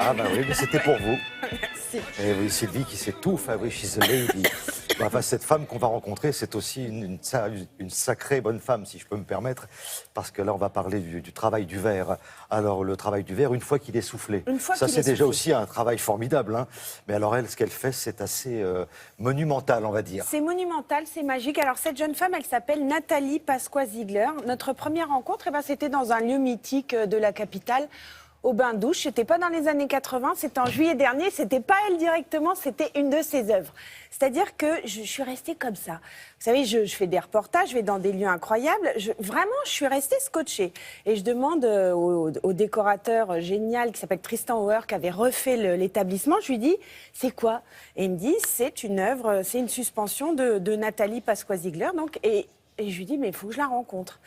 Ah bah oui, mais c'était pour vous. Merci. Et oui, Sylvie qui sait tout. Enfin oui, she's a lady. Enfin, cette femme qu'on va rencontrer, c'est aussi une sacrée bonne femme, si je peux me permettre, parce que là, on va parler du travail du verre. Alors, le travail du verre, une fois qu'il est soufflé, Une fois ça qu'il c'est est déjà soufflé. aussi un travail formidable. Hein. Mais alors elle, ce qu'elle fait, c'est assez monumental, on va dire. C'est monumental, c'est magique. Alors, cette jeune femme, elle s'appelle Nathalie Pasqua-Ziegler. Notre première rencontre, c'était dans un lieu mythique de la capitale, au Bain-Douche. C'était pas dans les années 80, c'était en juillet dernier. C'était pas elle directement, c'était une de ses œuvres. C'est-à-dire que je suis restée comme ça. Vous savez, je fais des reportages, je vais dans des lieux incroyables. Vraiment, je suis restée scotchée. Et je demande au décorateur génial qui s'appelle Tristan Hauer, qui avait refait l'établissement, je lui dis, c'est quoi? Et il me dit, c'est une œuvre, c'est une suspension de Nathalie Pasqua-Ziegler. Et je lui dis, mais il faut que je la rencontre.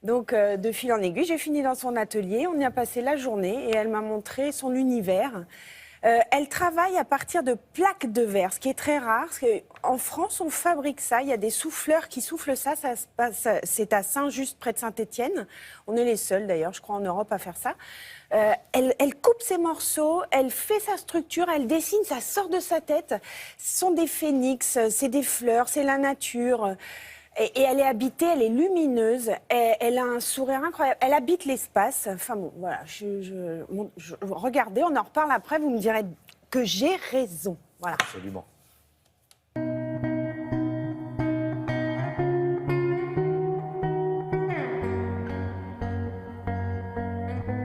Donc, de fil en aiguille, j'ai fini dans son atelier. On y a passé la journée et elle m'a montré son univers. Elle travaille à partir de plaques de verre, ce qui est très rare. Parce qu'en France, on fabrique ça. Il y a des souffleurs qui soufflent ça. Ça se passe, c'est à Saint-Just, près de Saint-Étienne. On est les seuls, d'ailleurs, je crois, en Europe à faire ça. Elle coupe ses morceaux, elle fait sa structure, elle dessine, ça sort de sa tête. Ce sont des phénix, c'est des fleurs, c'est la nature. Et elle est habitée, elle est lumineuse, elle a un sourire incroyable, elle habite l'espace. Enfin bon, voilà, regardez, on en reparle après, vous me direz que j'ai raison. Voilà. Absolument.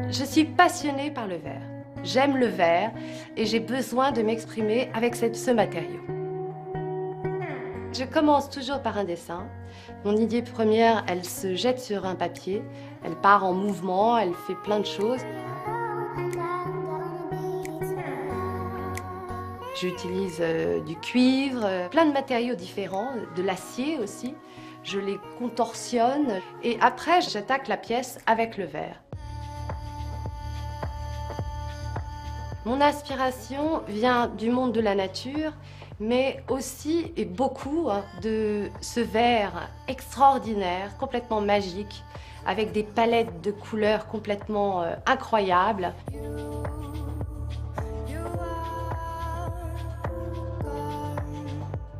Je suis passionnée par le verre. J'aime le verre et j'ai besoin de m'exprimer avec ce matériau. Je commence toujours par un dessin. Mon idée première, elle se jette sur un papier, elle part en mouvement, elle fait plein de choses. J'utilise du cuivre, plein de matériaux différents, de l'acier aussi. Je les contorsionne et après, j'attaque la pièce avec le verre. Mon inspiration vient du monde de la nature, mais aussi et beaucoup de ce verre extraordinaire, complètement magique, avec des palettes de couleurs complètement incroyables.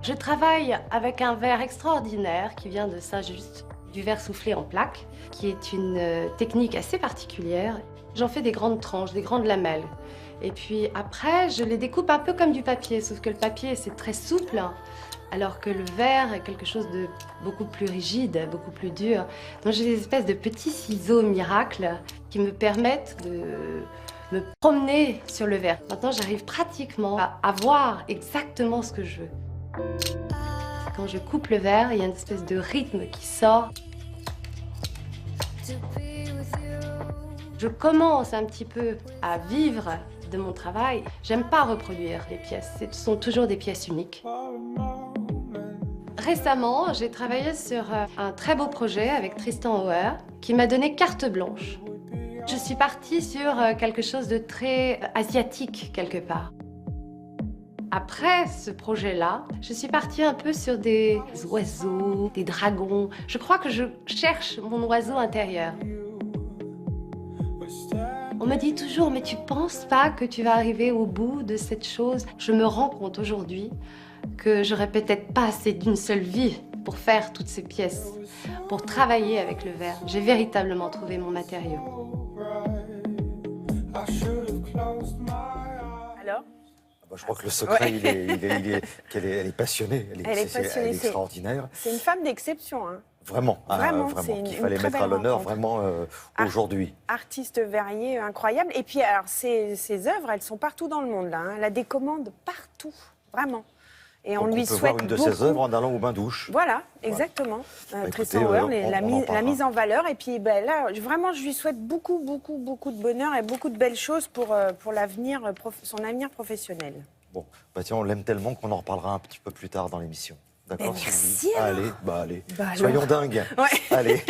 Je travaille avec un verre extraordinaire qui vient de Saint-Just, du verre soufflé en plaques, qui est une technique assez particulière. J'en fais des grandes tranches, des grandes lamelles. Et puis après, je les découpe un peu comme du papier, sauf que le papier, c'est très souple, alors que le verre est quelque chose de beaucoup plus rigide, beaucoup plus dur. Donc j'ai des espèces de petits ciseaux miracles qui me permettent de me promener sur le verre. Maintenant, j'arrive pratiquement à voir exactement ce que je veux. Quand je coupe le verre, il y a une espèce de rythme qui sort. Je commence un petit peu à vivre de mon travail. J'aime pas reproduire les pièces, ce sont toujours des pièces uniques. Récemment, j'ai travaillé sur un très beau projet avec Tristan Hauer qui m'a donné carte blanche. Je suis partie sur quelque chose de très asiatique quelque part. Après ce projet-là, je suis partie un peu sur des oiseaux, des dragons. Je crois que je cherche mon oiseau intérieur. On me dit toujours, mais tu penses pas que tu vas arriver au bout de cette chose? Je me rends compte aujourd'hui que j'aurais peut-être pas assez d'une seule vie pour faire toutes ces pièces, pour travailler avec le verre. J'ai véritablement trouvé mon matériau. Alors? Je crois que le secret, Ouais. qu'elle est passionnée. Elle est passionnée, c'est extraordinaire. C'est une femme d'exception, hein. Vraiment, Vraiment, vraiment, c'est qu'il une fallait très mettre à belle l'honneur rencontre. vraiment aujourd'hui. Artiste verrier incroyable. Et puis, alors, ses œuvres, elles sont partout dans le monde, là. Hein. Elle a des commandes partout, vraiment. Et on Donc, lui peut souhaite voir une de beaucoup. ses œuvres en allant au bain-douche. Voilà, exactement. Écoutez, Tristan Hauer, on la en parlera. mise en valeur. Et puis, ben, là, vraiment, je lui souhaite beaucoup, beaucoup, beaucoup de bonheur et beaucoup de belles choses pour l'avenir, son avenir professionnel. Bon, bah tiens, on l'aime tellement qu'on en reparlera un petit peu plus tard dans l'émission. D'accord, Mais merci, Sylvie? alors. Allez, allez. Bah alors. Soyons dingues. Ouais. Allez.